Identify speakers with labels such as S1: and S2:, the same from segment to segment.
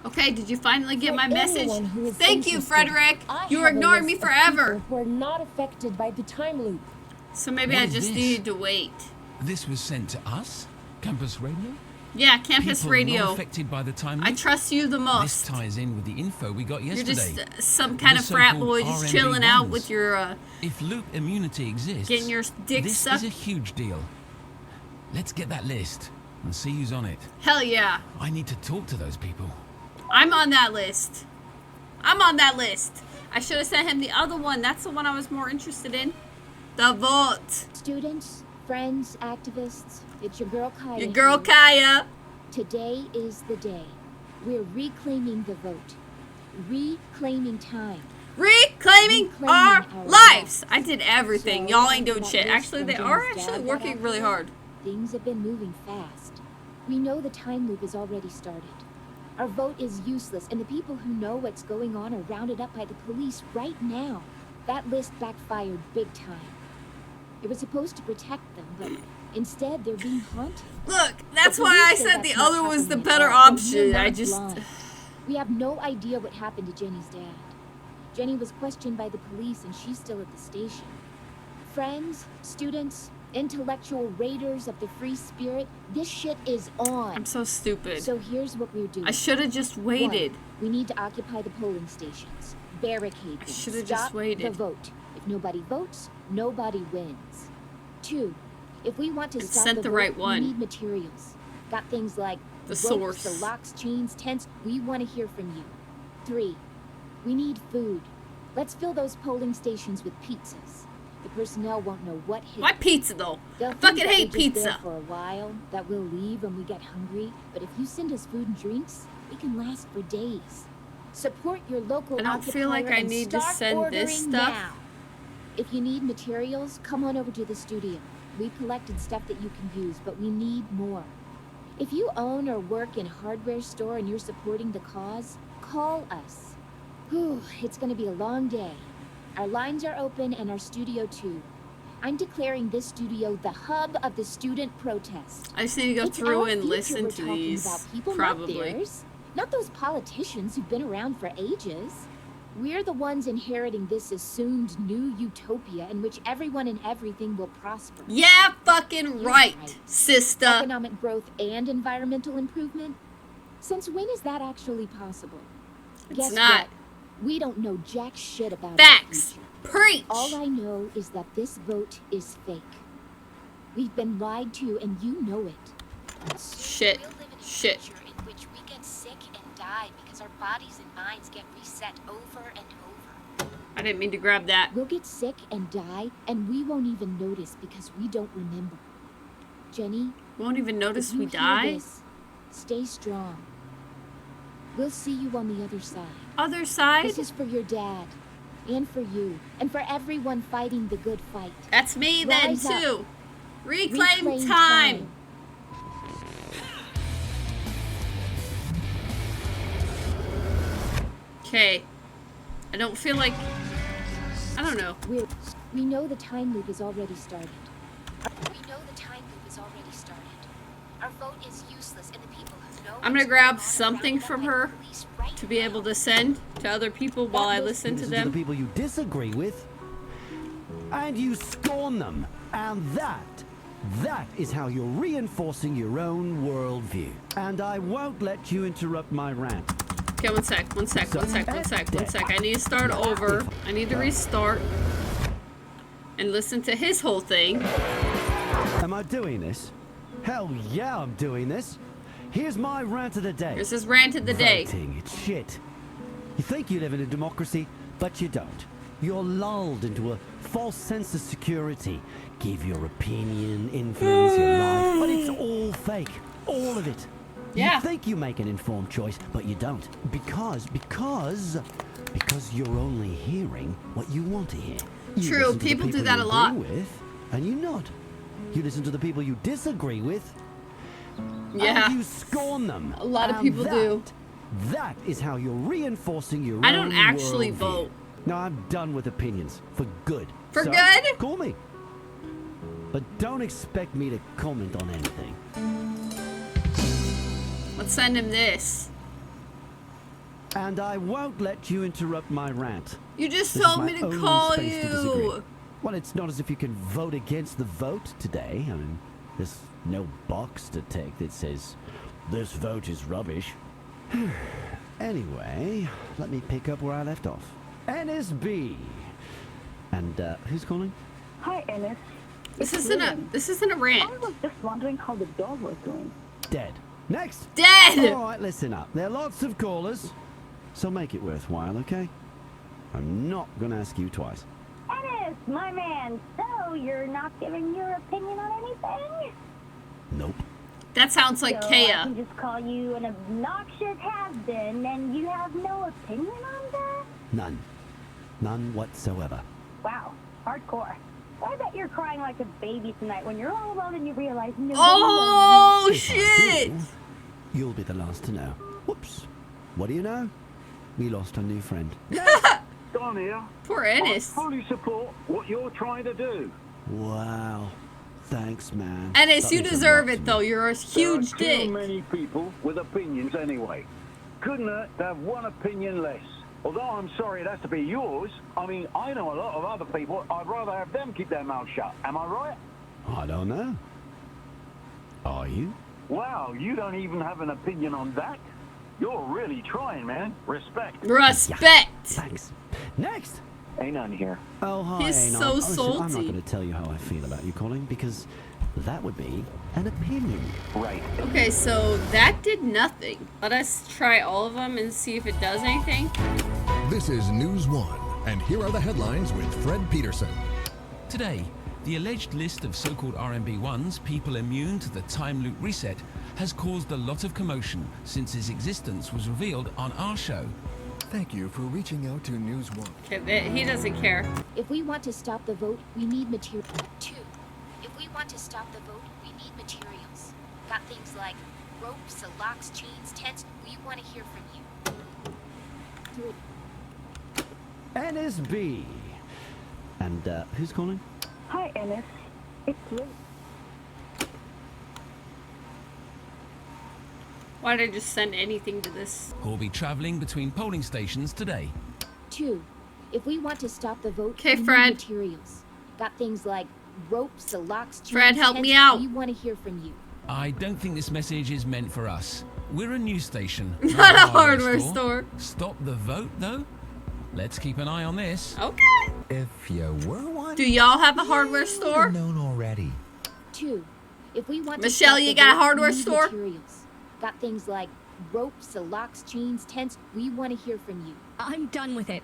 S1: Okay, did you finally get my message?
S2: Thank you,
S1: Frederick. You were ignoring me forever.
S2: Who are not affected by the time loop.
S1: So maybe I just needed to wait.
S3: This was sent to us? Campus radio?
S1: Yeah, campus
S3: People
S1: radio.
S3: not affected by the time loop?
S1: I trust you the
S3: This
S1: most.
S3: ties in with the info we got yesterday.
S1: You're just some kind
S3: The
S1: of frat
S3: so-called
S1: boy just
S3: RMB
S1: chilling out
S3: ones.
S1: with your,
S3: If loop immunity exists,
S1: getting your dick
S3: this
S1: sucked.
S3: is a huge deal. Let's get that list and see who's on it.
S1: Hell yeah.
S3: I need to talk to those people.
S1: I'm on that list. I'm on that list. I should have sent him the other one. That's the one I was more interested in. The vote.
S4: Students, friends, activists, it's your girl Kaya.
S1: Your girl
S4: here.
S1: Kaya.
S4: Today is the day. We're reclaiming the vote. Reclaiming time.
S1: Reclaiming our lives. I did everything.
S4: So,
S1: Y'all ain't doing
S4: that
S1: shit.
S4: list
S1: Actually, they
S4: from
S1: are
S4: Jenny's
S1: actually
S4: dad
S1: working
S4: got
S1: really
S4: out
S1: hard.
S4: there. Things have been moving fast. We know the time loop has already started. Our vote is useless, and the people who know what's going on are rounded up by the police right now. That list backfired big time. It was supposed to protect them, but instead they're being haunted.
S1: Look, that's
S4: The
S1: why
S4: police
S1: I
S4: say
S1: said
S4: that's
S1: the
S4: not
S1: other was the
S4: happening at
S1: better
S4: all, and we're
S1: option. I
S4: not
S1: just...
S4: blind. We have no idea what happened to Jenny's dad. Jenny was questioned by the police and she's still at the station. Friends, students, intellectual raiders of the free spirit, this shit is on.
S1: I'm so stupid.
S4: So here's what we're doing.
S1: I should have just waited.
S4: 1, we need to occupy the polling stations. Barricade them.
S1: I should have
S4: Stop
S1: just waited.
S4: the vote. If nobody votes, nobody wins. 2, if we want to
S1: And
S4: stop
S1: sent
S4: the
S1: the
S4: vote,
S1: right one.
S4: we need materials. Got things like
S1: The
S4: ropes,
S1: source.
S4: the locks, chains, tents. We want to hear from you. 3, we need food. Let's fill those polling stations with pizzas. The personnel won't know what hit.
S1: Why pizza, though?
S4: They'll
S1: I
S4: think
S1: fucking
S4: that
S1: hate
S4: we're just there
S1: pizza.
S4: for a while, that we'll leave when we get hungry. But if you send us food and drinks, we can last for days. Support your local
S1: I don't feel like
S4: occupier
S1: I
S4: and
S1: need to
S4: start
S1: send this
S4: ordering
S1: stuff.
S4: now. If you need materials, come on over to the studio. We collected stuff that you can use, but we need more. If you own or work in a hardware store and you're supporting the cause, call us. Whew, it's gonna be a long day. Our lines are open and our studio too. I'm declaring this studio the hub of the student protest.
S1: I just need to go
S4: It's
S1: through
S4: our
S1: and
S4: future
S1: listen
S4: we're
S1: to
S4: talking
S1: these.
S4: about, people,
S1: Probably.
S4: not theirs. Not those politicians who've been around for ages. We're the ones inheriting this assumed new utopia in which everyone and everything will prosper.
S1: Yeah, fucking right,
S4: Right.
S1: sister.
S4: Economic growth and environmental improvement? Since when is that actually possible?
S1: It's
S4: Guess
S1: not.
S4: what? We don't know jack shit about our
S1: Facts.
S4: future.
S1: Preach.
S4: All I know is that this vote is fake. We've been lied to and you know it.
S1: Shit.
S4: We'll live in a
S1: Shit.
S4: future in which we get sick and die because our bodies and minds get reset over and over.
S1: I didn't mean to grab that.
S4: We'll get sick and die and we won't even notice because we don't remember. Jenny,
S1: Won't even
S4: if
S1: notice
S4: you
S1: we
S4: hear
S1: die.
S4: this, stay strong. We'll see you on the other side.
S1: Other side.
S4: This is for your dad, and for you, and for everyone fighting the good fight.
S1: That's me then
S4: Rise up.
S1: too. Reclaim
S4: Reclaim
S1: time. Okay. I don't feel like. I don't know.
S4: We know the time loop has already started. We know the time loop has already started. Our vote is useless, and the people who know.
S1: I'm gonna
S4: what's
S1: grab
S4: going on are
S1: something
S4: rounded up
S1: from
S4: by the
S1: her
S4: police right
S1: to be
S4: now.
S1: able to send to other people while I listen to
S5: To the
S1: them.
S5: people you disagree with, and you scorn them. And that is how you're reinforcing your own worldview. And I won't let you interrupt my rant.
S1: Okay, one sec. I need to start over. I need to restart and listen to his whole thing.
S5: Am I doing this? Hell yeah, I'm doing this. Here's my rant of the day.
S1: Here's his rant of the day.
S5: Voting, it's shit. You think you live in a democracy, but you don't. You're lulled into a false sense of security. Give your opinion, influence your life, but it's all fake. All of it.
S1: Yeah.
S5: You think you make an informed choice, but you don't. Because you're only hearing what you want to hear. You
S1: True,
S5: listen to the
S1: people do
S5: people
S1: that
S5: you
S1: a lot.
S5: agree with, and you nod. You listen to the people you disagree with,
S1: Yeah.
S5: and you scorn them.
S1: A lot of
S5: And
S1: people do.
S5: That is how you're reinforcing your
S1: I
S5: own
S1: don't actually
S5: worldview.
S1: vote.
S5: No, I'm done with opinions. For good.
S1: For
S5: So,
S1: good?
S5: Call me. But don't expect me to comment on anything.
S1: Let's send him this.
S5: And I won't let you interrupt my rant.
S1: You just
S5: This is
S1: told
S5: my
S1: me to
S5: only
S1: call
S5: space to disagree.
S1: you.
S5: Well, it's not as if you can vote against the vote today. I mean, there's no box to take that says, this vote is rubbish. Anyway, let me pick up where I left off. NSB. And, who's calling?
S6: Hi, Ennis.
S1: This isn't a rant.
S6: I was just wondering how the dog was doing.
S5: Dead. Next.
S1: Dead.
S5: All right, listen up. There are lots of callers, so make it worthwhile, okay? I'm not going to ask you twice.
S6: Ennis, my man. So you're not giving your opinion on anything?
S5: Nope.
S1: That sounds like
S6: So I
S1: Kea.
S6: can just call you an obnoxious has-been, and you have no opinion on that?
S5: None. None whatsoever.
S6: Wow, hardcore. I bet you're crying like a baby tonight when you're all alone and you realize nobody
S1: Oh
S5: If I
S1: shit!
S5: do, you'll be the last to know. Whoops. What do you know? We lost a new friend.
S7: Don here.
S1: Poor
S7: I
S1: Ennis.
S7: fully support what you're trying to do.
S5: Wow. Thanks, man.
S1: Ennis,
S5: That
S1: you
S5: means a
S1: deserve
S5: lot
S1: it
S5: to
S1: though.
S5: me.
S1: You're a huge
S7: There are
S1: dick.
S7: too many people with opinions anyway. Couldn't hurt to have one opinion less. Although I'm sorry it has to be yours. I mean, I know a lot of other people. I'd rather have them keep their mouth shut. Am I right?
S5: I don't know. Are you?
S7: Wow, you don't even have an opinion on that? You're really trying, man. Respect.
S1: Respect.
S5: Thanks. Next.
S7: Ain't none here.
S5: Oh, hi,
S1: He's
S5: Anon.
S1: so
S5: Listen, I'm not
S1: salty.
S5: going to tell you how I feel about you calling because that would be an opinion.
S7: Right.
S1: Okay, so that did nothing. Let us try all of them and see if it does anything.
S8: This is News 1, and here are the headlines with Fred Peterson.
S3: Today, the alleged list of so-called RMB1s, people immune to the time loop reset, has caused a lot of commotion since its existence was revealed on our show.
S8: Thank you for reaching out to News 1.
S1: Okay, he doesn't care.
S4: If we want to stop the vote, we need material. 2. If we want to stop the vote, we need materials. Got things like ropes, locks, chains, tents. We want to hear from you. 3.
S5: NSB. And, who's calling?
S6: Hi, Ennis. It's Liz.
S1: Why did I just send anything to this?
S3: Who'll be traveling between polling stations today.
S4: 2. If we want to stop the vote,
S1: Okay,
S4: we
S1: Fred.
S4: need materials. Got things like ropes, locks, chains,
S1: Fred, help me
S4: tents.
S1: out.
S4: We want to hear from you.
S3: I don't think this message is meant for us. We're a news station,
S1: Not a hardware store.
S3: Stop the vote, though? Let's keep an eye on this.
S1: Okay.
S9: If you were one,
S1: Do y'all have a hardware
S9: you'd have
S1: store?
S9: known already.
S4: 2. If we want
S1: Michelle,
S4: to stop
S1: you
S4: the
S1: got a
S4: vote,
S1: hardware
S4: we need
S1: store?
S4: Materials. Got things like ropes, locks, chains, tents. We want to hear from you.
S10: I'm done with it.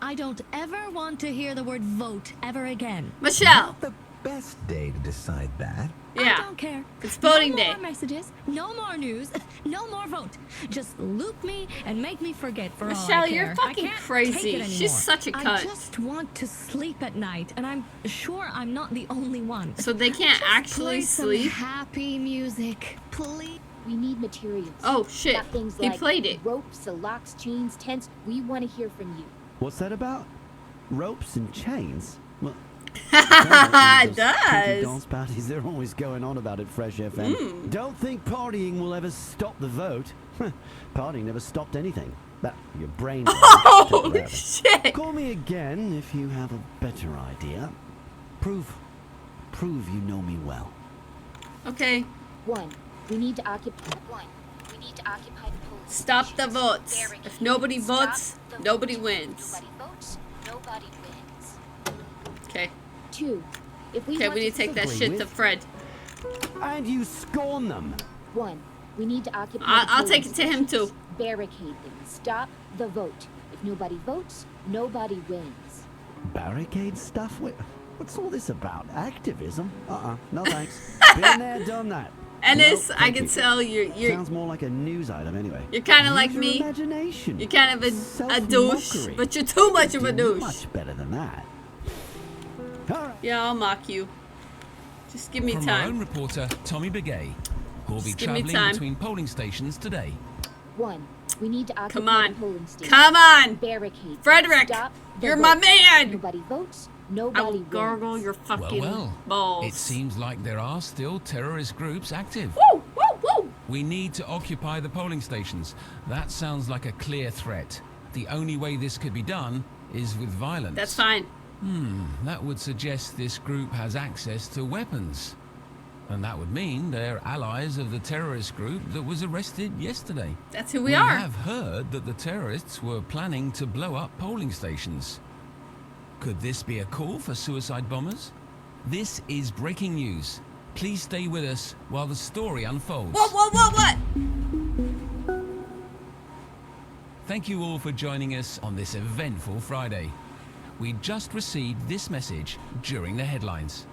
S10: I don't ever want to hear the word vote ever again.
S1: Michelle.
S9: The best day to decide that.
S10: I
S1: Yeah.
S10: don't care.
S1: It's voting
S10: no
S1: day.
S10: more messages, no more news, no more vote. Just loop me and make me forget for all I
S1: Michelle,
S10: care.
S1: you're fucking
S10: I can't
S1: crazy.
S10: Take it
S1: She's
S10: anymore.
S1: such a
S10: I
S1: cunt.
S10: just want to sleep at night, and I'm sure I'm not the only one.
S1: So they can't
S10: Just
S1: actually
S10: play some
S1: sleep?
S10: happy music, please.
S4: We need materials.
S1: Oh shit.
S4: Got things
S1: He
S4: like
S1: played it.
S4: ropes, locks, chains, tents. We want to hear from you.
S5: What's that about? Ropes and chains? Well,
S1: It
S5: Kinky
S1: does.
S5: dance parties, they're always going on about it, Fresh FM. Don't think partying will ever stop the vote. Partying never stopped anything. That, your brain.
S1: Oh shit.
S5: Call me again if you have a better idea. Prove you know me well.
S1: Okay.
S4: 1. We need to occupy. 1. We need to occupy the polling
S1: Stop the
S4: stations.
S1: votes.
S4: Barricade.
S1: If nobody
S4: Stop
S1: votes,
S4: the
S1: nobody
S4: vote.
S1: wins.
S4: Nobody votes. Nobody wins.
S1: Okay.
S4: 2. If we
S1: Okay,
S4: want
S1: we need to take that
S5: Agree
S1: shit to
S5: with.
S1: Fred.
S5: And you scorn them.
S4: 1. We need to occupy. the
S1: I'll
S4: polling
S1: take it to him
S4: stations.
S1: too.
S4: Barricade them. Stop the vote. If nobody votes, nobody wins.
S5: Barricade stuff? What's all this about? Activism? No thanks. Been there, done that.
S1: Ennis,
S5: Nope,
S1: I
S5: thank
S1: can
S5: you.
S1: tell you're
S5: Sounds more like a news item anyway.
S1: You're kinda like
S5: Use your
S1: me.
S5: Imagination.
S1: you're kind of a douche,
S5: Self-mockery.
S1: but you're too much of a
S5: Do
S1: douche.
S5: Much better than that. All right.
S1: Yeah, I'll mock you. Just give me
S3: From our own
S1: time.
S3: reporter, Tommy Begay, who'll be
S1: Just give me
S3: traveling
S1: time.
S3: between polling stations today.
S4: 1. We need to occupy
S1: Come
S4: the
S1: on.
S4: polling stations.
S1: Come on.
S4: Barricade.
S1: Frederick,
S4: Stop the
S1: you're
S4: vote.
S1: my man.
S4: Nobody votes.
S1: I
S4: Nobody
S1: will
S4: wins.
S1: gargle your fucking
S3: Well,
S1: balls.
S3: it seems like there are still terrorist groups active.
S1: Woo, woo, woo.
S3: We need to occupy the polling stations. That sounds like a clear threat. The only way this could be done is with violence.
S1: That's fine.
S3: That would suggest this group has access to weapons. And that would mean they're allies of the terrorist group that was arrested yesterday.
S1: That's who we are.
S3: We have heard that the terrorists were planning to blow up polling stations. Could this be a call for suicide bombers? This is breaking news. Please stay with us while the story unfolds.
S1: What?
S3: Thank you all for joining us on this eventful Friday. We just received this message during the headlines.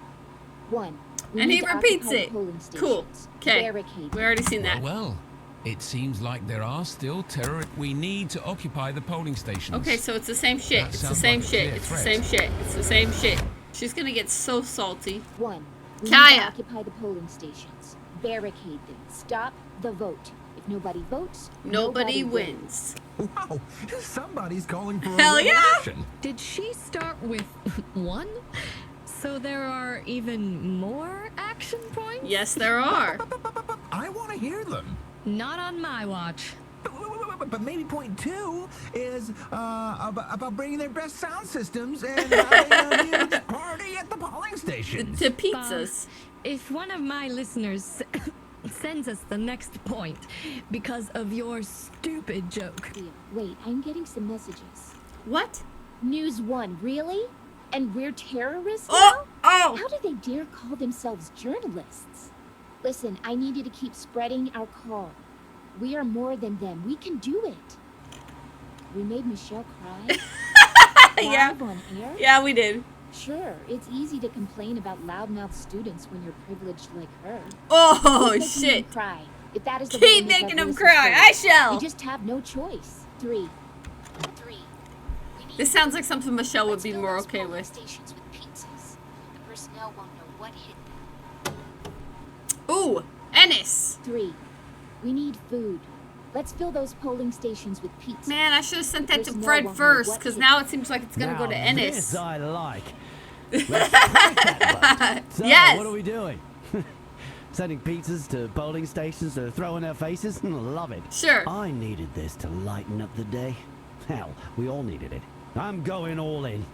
S4: 1. We
S1: And
S4: need
S1: he
S4: to
S1: repeats
S4: occupy
S1: it.
S4: polling
S1: Cool.
S4: stations.
S1: Okay.
S4: Barricade
S1: We already seen that.
S3: Well, it seems like there are still terrorists. We need to occupy the polling stations.
S1: Okay, so it's the same shit.
S3: That
S1: It's the
S3: sounds
S1: same
S3: like a
S1: shit.
S3: clear
S1: It's the
S3: threat.
S1: same shit. It's the same shit. She's gonna get so salty.
S4: 1. We need
S1: Kaya.
S4: to occupy the polling stations. Barricade them. Stop the vote. If nobody votes,
S1: Nobody wins.
S9: Wow, somebody's calling for
S1: Hell
S9: a
S1: yeah!
S9: revolution.
S10: Did she start with 1? So there are even more action points?
S1: Yes, there are.
S9: I want to hear them.
S10: Not on my watch.
S9: But maybe point 2 is about bringing their best sound systems and having a huge party at the polling stations.
S1: To pizzas.
S10: If one of my listeners sends us the next point because of your stupid joke.
S4: Wait, I'm getting some messages.
S1: What?
S4: News 1, really? And we're terrorists
S1: Oh!
S4: now?
S1: Oh!
S4: How do they dare call themselves journalists? Listen, I need you to keep spreading our call. We are more than them. We can do it. We made Michelle cry.
S1: Yeah.
S4: Live on air?
S1: Yeah, we did.
S4: Sure, it's easy to complain about loudmouth students when you're privileged like her.
S1: Oh,
S4: Keep making
S1: shit.
S4: them cry. If that is the way
S1: Keep
S4: to make
S1: making
S4: our
S1: them
S4: voices
S1: cry.
S4: heard.
S1: I shall.
S4: We just have no choice. 3.
S1: This sounds like something Michelle would
S4: Let's
S1: be
S4: fill
S1: more
S4: those
S1: okay
S4: polling
S1: with.
S4: stations with pizzas. The personnel won't know what hit them.
S1: Ooh, Ennis.
S4: 3. We need food. Let's fill those polling stations with pizza.
S1: Man, I should have sent that to
S4: Personnel
S1: Fred
S4: won't know
S1: first,
S4: what
S1: because
S4: hit
S1: now it seems like it's gonna
S5: Now
S1: go to Ennis.
S5: This I like. Let's crack that vote. So,
S1: Yes.
S5: what are we doing? Sending pizzas to polling stations to throw in their faces? Love it.
S1: Sure.
S5: I needed this to lighten up the day. Hell, we all needed it. I'm going all in.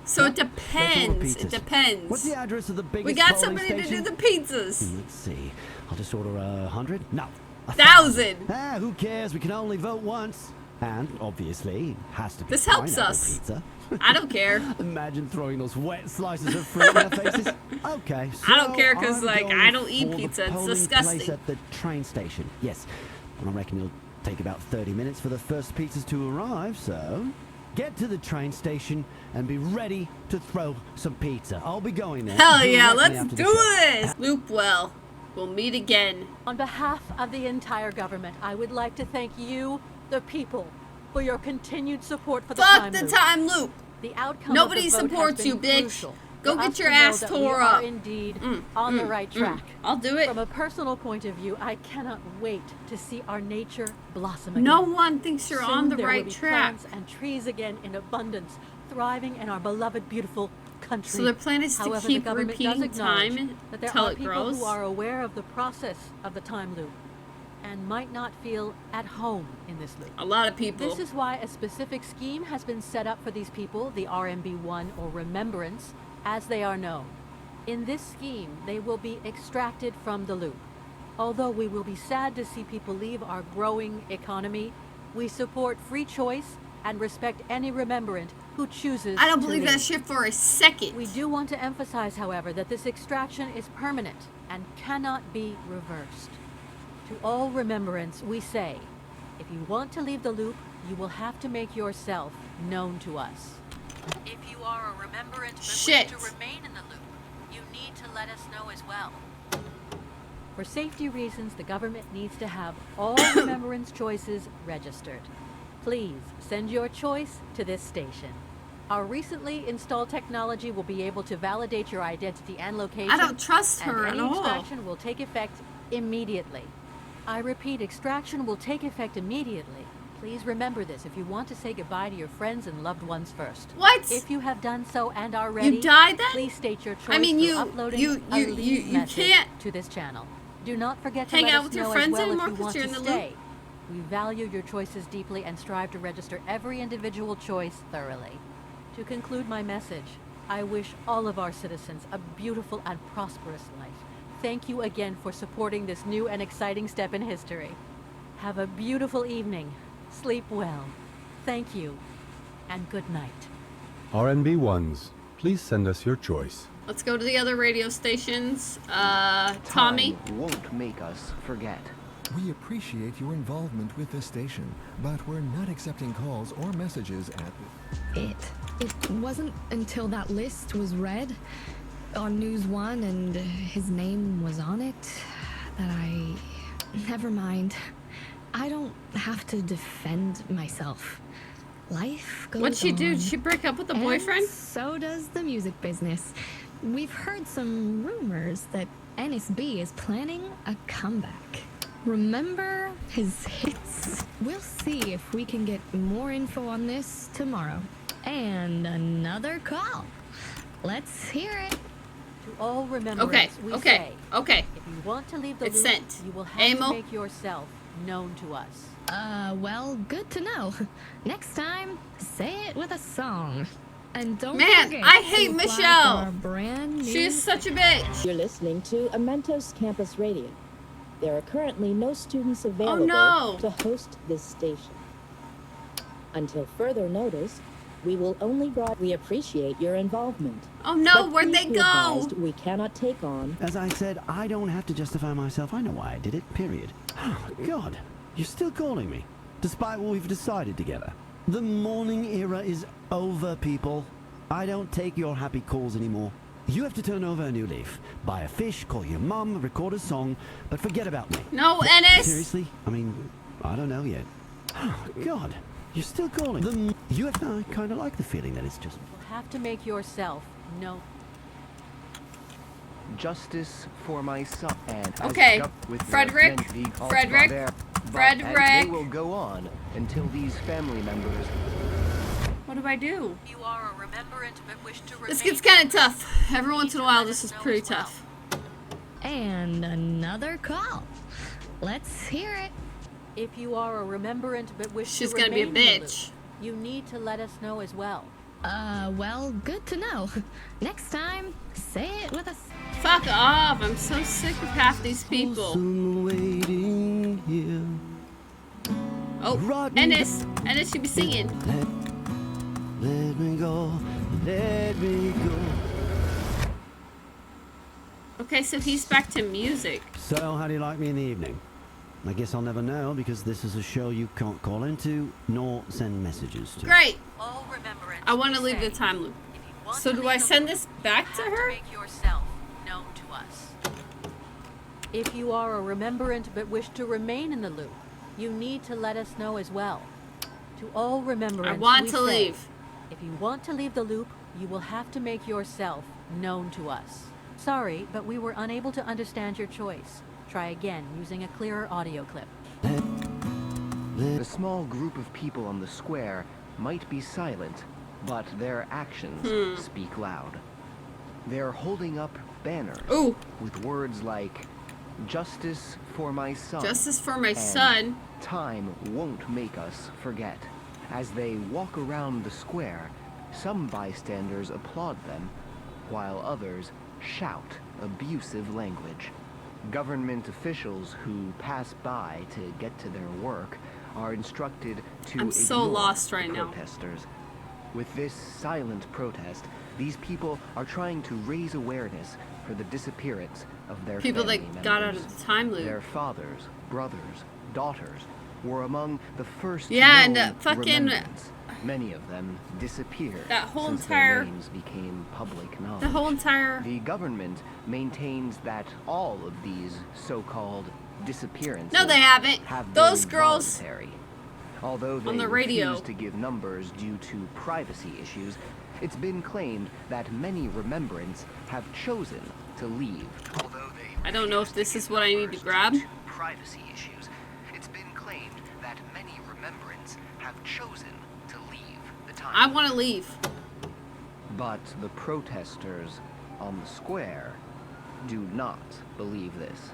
S1: So it
S5: Let's order
S1: depends. It
S5: pizzas.
S1: depends.
S5: What's the address of the biggest
S1: We got
S5: polling
S1: somebody to
S5: station?
S1: do the pizzas.
S5: Let's see. I'll just order 100? No.
S1: 1,000.
S5: Ah, who cares? We can only vote once. And, obviously, has to be
S1: This helps
S5: pineapple
S1: us.
S5: Pizza.
S1: I don't care.
S5: Imagine throwing those wet slices of fruit in their faces. Okay, so
S1: I don't care 'cause,
S5: I'm
S1: like,
S5: going
S1: I don't eat
S5: for the
S1: pizza. It's
S5: polling
S1: disgusting.
S5: Place at the train station. Yes, and I reckon it'll take about 30 minutes for the first pizzas to arrive. So, get to the train station and be ready to throw some pizza. I'll be going there.
S1: Hell yeah,
S5: directly
S1: let's
S5: after the
S1: do
S5: show.
S1: this. Loopwell. We'll meet again.
S11: On behalf of the entire government, I would like to thank you, the people, for your continued support for the
S1: Fuck
S11: time
S1: the
S11: loop.
S1: time loop.
S11: The outcome
S1: Nobody
S11: of the vote has
S1: supports
S11: been
S1: you, bitch.
S11: crucial
S1: Go
S11: for
S1: get
S11: us
S1: your
S11: to know
S1: ass
S11: that we
S1: tore
S11: are
S1: up.
S11: indeed on the right track.
S1: I'll do it.
S11: From a personal point of view, I cannot wait to see our nature blossom again.
S1: No one thinks you're
S11: Soon
S1: on the
S11: there will
S1: right
S11: be
S1: track.
S11: plants and trees again in abundance, thriving in our beloved, beautiful country.
S1: So their plan is to
S11: However,
S1: keep
S11: the government
S1: repeating
S11: does acknowledge
S1: time
S11: that there
S1: till
S11: are
S1: it
S11: people
S1: grows.
S11: who are aware of the process of the time loop and might not feel at home in this loop.
S1: A lot of people.
S11: This is why a specific scheme has been set up for these people, the RMB1 or Remembrance, as they are known. In this scheme, they will be extracted from the loop. Although we will be sad to see people leave our growing economy, we support free choice and respect any remembrant who chooses
S1: I don't
S11: to
S1: believe
S11: leave.
S1: that shit for a second.
S11: We do want to emphasize, however, that this extraction is permanent and cannot be reversed. To all remembrance, we say, if you want to leave the loop, you will have to make yourself known to us. If you are a remembrant but
S1: Shit.
S11: wish to remain in the loop, you need to let us know as well. For safety reasons, the government needs to have all remembrance choices registered. Please send your choice to this station. Our recently installed technology will be able to validate your identity and location.
S1: I don't trust
S11: and
S1: her at
S11: any
S1: all.
S11: extraction will take effect immediately. I repeat, extraction will take effect immediately. Please remember this if you want to say goodbye to your friends and loved ones first.
S1: What?
S11: If you have done so and are ready,
S1: You died then?
S11: please state your choice
S1: I mean,
S11: through
S1: you-
S11: uploading
S1: you
S11: a leave message
S1: can't-
S11: to this channel. Do not forget to
S1: hang
S11: let
S1: out
S11: us
S1: with your
S11: know
S1: friends
S11: as well
S1: anymore
S11: if you
S1: 'cause
S11: want
S1: you're
S11: to
S1: in the
S11: stay.
S1: loop?
S11: We value your choices deeply and strive to register every individual choice thoroughly. To conclude my message, I wish all of our citizens a beautiful and prosperous life. Thank you again for supporting this new and exciting step in history. Have a beautiful evening. Sleep well. Thank you, and good night.
S12: RNB ones, please send us your choice.
S1: Let's go to the other radio stations. Tommy.
S13: Time won't make us forget.
S8: We appreciate your involvement with this station, but we're not accepting calls or messages at...
S10: It wasn't until that list was read on News One and his name was on it that I... Never mind. I don't have to defend myself. Life goes
S1: What'd she do?
S10: on.
S1: Did she break up with the
S10: And
S1: boyfriend?
S10: so does the music business. We've heard some rumors that NSB is planning a comeback. Remember his hits? We'll see if we can get more info on this tomorrow. And another call. Let's hear it.
S11: To all remembrance,
S1: Okay,
S11: we
S1: okay,
S11: say,
S1: okay.
S11: if you want to leave the
S1: It's
S11: loop,
S1: sent.
S11: you will have
S1: Amo?
S11: to make yourself known to us.
S10: Well, good to know. Next time, say it with a song. And don't
S1: Man,
S10: forget
S1: I hate
S10: to apply
S1: Michelle.
S10: for our brand new...
S1: She is such a bitch.
S2: You're listening to Amentos Campus Radio. There are currently no students available
S1: no.
S2: to host this station. Until further notice, we will only We appreciate your involvement.
S1: Oh no,
S2: But
S1: where'd
S2: please
S1: they
S2: be
S1: go?
S2: advised, we cannot take on...
S5: As I said, I don't have to justify myself. I know why I did it, period. Oh, God, you're still calling me, despite what we've decided together. The morning era is over, people. I don't take your happy calls anymore. You have to turn over a new leaf. Buy a fish, call your mum, record a song, but forget about me.
S1: No, Ennis!
S5: Seriously? I mean, I don't know yet. Oh, God, you're still calling. I kind of like the feeling that it's just...
S11: You'll have to make yourself known.
S13: Justice for my son. And as
S1: Okay,
S13: with
S1: Frederick, Frederick,
S13: They will go on until these family members...
S1: What do I do?
S11: You are a remembrant but wish to
S1: This gets kind of tough. Every once in a while, this is pretty tough.
S10: And another call. Let's hear it.
S11: If you are a remembrant but wish
S1: She's
S11: to
S1: gonna be a
S11: remain in the
S1: bitch.
S11: loop, you need to let us know as well.
S10: Well, good to know. Next time, say it with a...
S1: Fuck off. I'm so sick of half these people.
S5: Waiting here.
S1: Oh, Ennis. Ennis should be singing.
S5: Let me go, let me go.
S1: Okay, so he's back to music.
S5: So, how do you like me in the evening? I guess I'll never know because this is a show you can't call into nor send messages to.
S1: Great.
S11: All remembrance.
S1: I want to leave the time loop. So do I send this back to her?
S11: Make yourself known to us. If you are a remembrant but wish to remain in the loop, you need to let us know as well. To all remembrance,
S1: I want
S11: we
S1: to
S11: say,
S1: leave.
S11: If you want to leave the loop, you will have to make yourself known to us. Sorry, but we were unable to understand your choice. Try again using a clearer audio clip.
S13: The small group of people on the square might be silent, but their actions speak loud. They're holding up banners with words like, "Justice for my son."
S1: Justice for my
S13: and
S1: son.
S13: "Time won't make us forget." As they walk around the square, some bystanders applaud them, while others shout abusive language. Government officials who pass by to get to their work are instructed to
S1: I'm so
S13: ignore
S1: lost right
S13: the
S1: now.
S13: protesters. With this silent protest, these people are trying to raise awareness for the disappearance of their
S1: People
S13: family
S1: that got out
S13: members.
S1: of the time loop.
S13: Their fathers, brothers, daughters were among the first
S1: Yeah, and
S13: known
S1: fucking-
S13: remembrance. Many of them disappeared
S1: That whole
S13: since
S1: entire-
S13: their names became public knowledge.
S1: The whole entire...
S13: The government maintains that all of these so-called disappearances
S1: No, they haven't.
S13: have
S1: Those
S13: been
S1: girls
S13: voluntary. Although they
S1: on the radio.
S13: refuse to give numbers due to privacy issues, it's been claimed that many remembrants have chosen to leave. Although they
S1: I don't know if this is what I need to grab.
S13: privacy issues, it's been claimed that many remembrants have chosen to leave the time.
S1: I want to leave.
S13: But the protesters on the square do not believe this.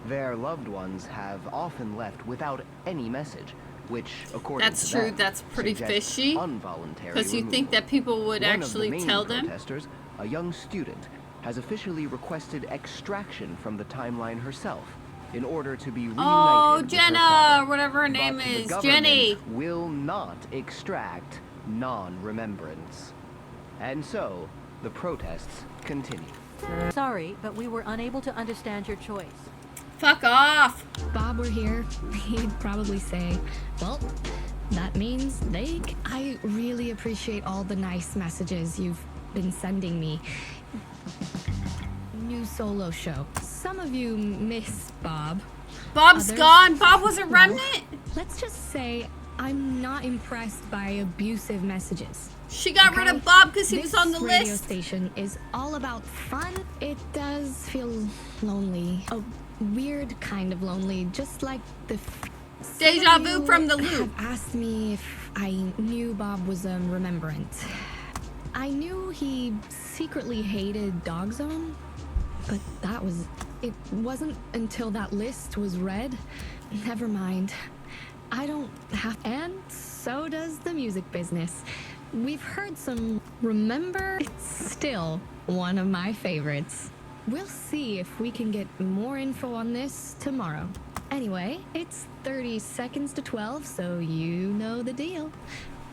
S13: Their loved ones have often left without any message, which, according
S1: That's
S13: to
S1: true.
S13: them,
S1: That's pretty
S13: suggests
S1: fishy.
S13: involuntary
S1: Because you think
S13: removal.
S1: that people would
S13: One
S1: actually
S13: of the main
S1: tell them.
S13: protesters, a young student, has officially requested extraction from the timeline herself in order to be reunited
S1: Oh,
S13: with her
S1: Jenna,
S13: father.
S1: whatever her name
S13: But
S1: is,
S13: the
S1: Jenny.
S13: government will not extract non-remembrance. And so, the protests continue.
S11: Sorry, but we were unable to understand your choice.
S1: Fuck off.
S10: Bob were here, he'd probably say, well, that means I really appreciate all the nice messages you've been sending me. New solo show. Some of you miss Bob.
S1: Bob's
S10: Others-
S1: gone. Bob was a remnant.
S10: Let's just say I'm not impressed by abusive messages.
S1: She got rid of Bob because he was on the
S10: This radio
S1: list.
S10: station is all about fun. It does feel lonely. A weird kind of lonely, just like the...
S1: Deja
S10: Some of
S1: vu
S10: you
S1: from the loop.
S10: have asked me if I knew Bob was a remembrant. I knew he secretly hated Dog Zone, but that was... It wasn't until that list was read. Never mind. I don't have... And so does the music business. We've heard some... Remember? It's still one of my favorites. We'll see if we can get more info on this tomorrow. Anyway, it's 30 seconds to 12, so you know the deal.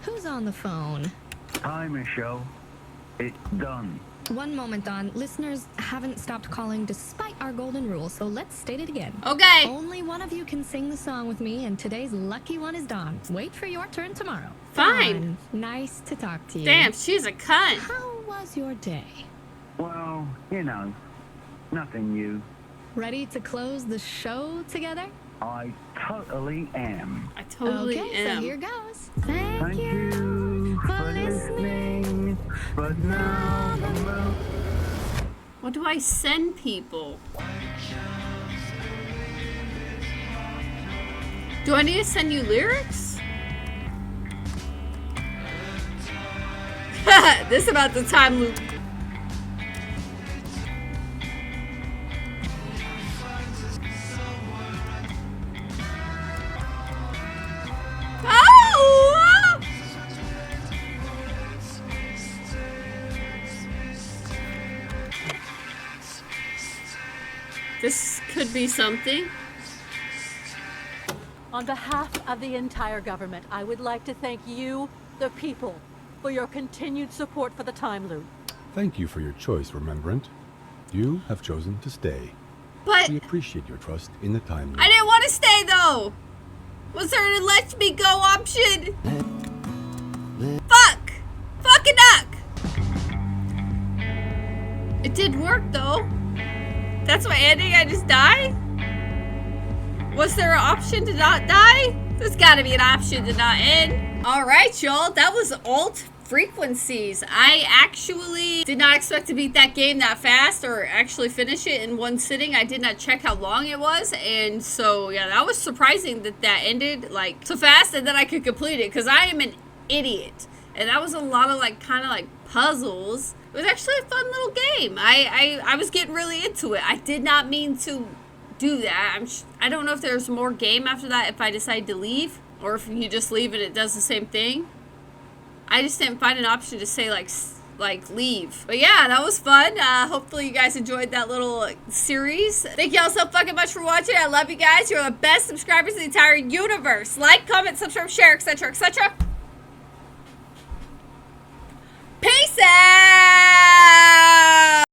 S10: Who's on the phone?
S7: Hi, Michelle. It's done.
S10: One moment, Don. Listeners haven't stopped calling despite our golden rule, so let's state it again.
S1: Okay.
S10: Only one of you can sing the song with me, and today's lucky one is Don. Wait for your turn tomorrow.
S1: Fine.
S10: Don, nice to talk to you.
S1: Damn, she's a cunt.
S10: How was your day?
S7: Well, you know, nothing new.
S10: Ready to close the show together?
S7: I totally am.
S1: I totally
S10: Okay,
S1: am.
S10: so here goes.
S7: Thank you for listening, but now I'm out.
S1: What do I send people? Do I need to send you lyrics? This is about the time loop. Oh! This could be something.
S11: On behalf of the entire government, I would like to thank you, the people, for your continued support for the Time Loop.
S12: Thank you for your choice, Remembrant. You have chosen to stay.
S1: But
S12: We appreciate your trust in the time loop.
S1: I didn't want to stay though. Was there an let me go option? Fuck! Fucking duck! It did work though. That's my ending, I just die? Was there an option to not die? There's gotta be an option to not end. Alright, y'all, that was Alt Frequencies. I actually did not expect to beat that game that fast or actually finish it in one sitting. I did not check how long it was, and so yeah, that was surprising that that ended like so fast and then I could complete it because I am an idiot. And that was a lot of like kind of like puzzles. It was actually a fun little game. I was getting really into it. I did not mean to do that. I don't know if there's more game after that if I decide to leave or if you just leave and it does the same thing. I just didn't find an option to say like leave. But yeah, that was fun. Hopefully you guys enjoyed that little series. Thank y'all so fucking much for watching. I love you guys. You're the best subscribers in the entire universe. Like, comment, subscribe, share, etc., etc.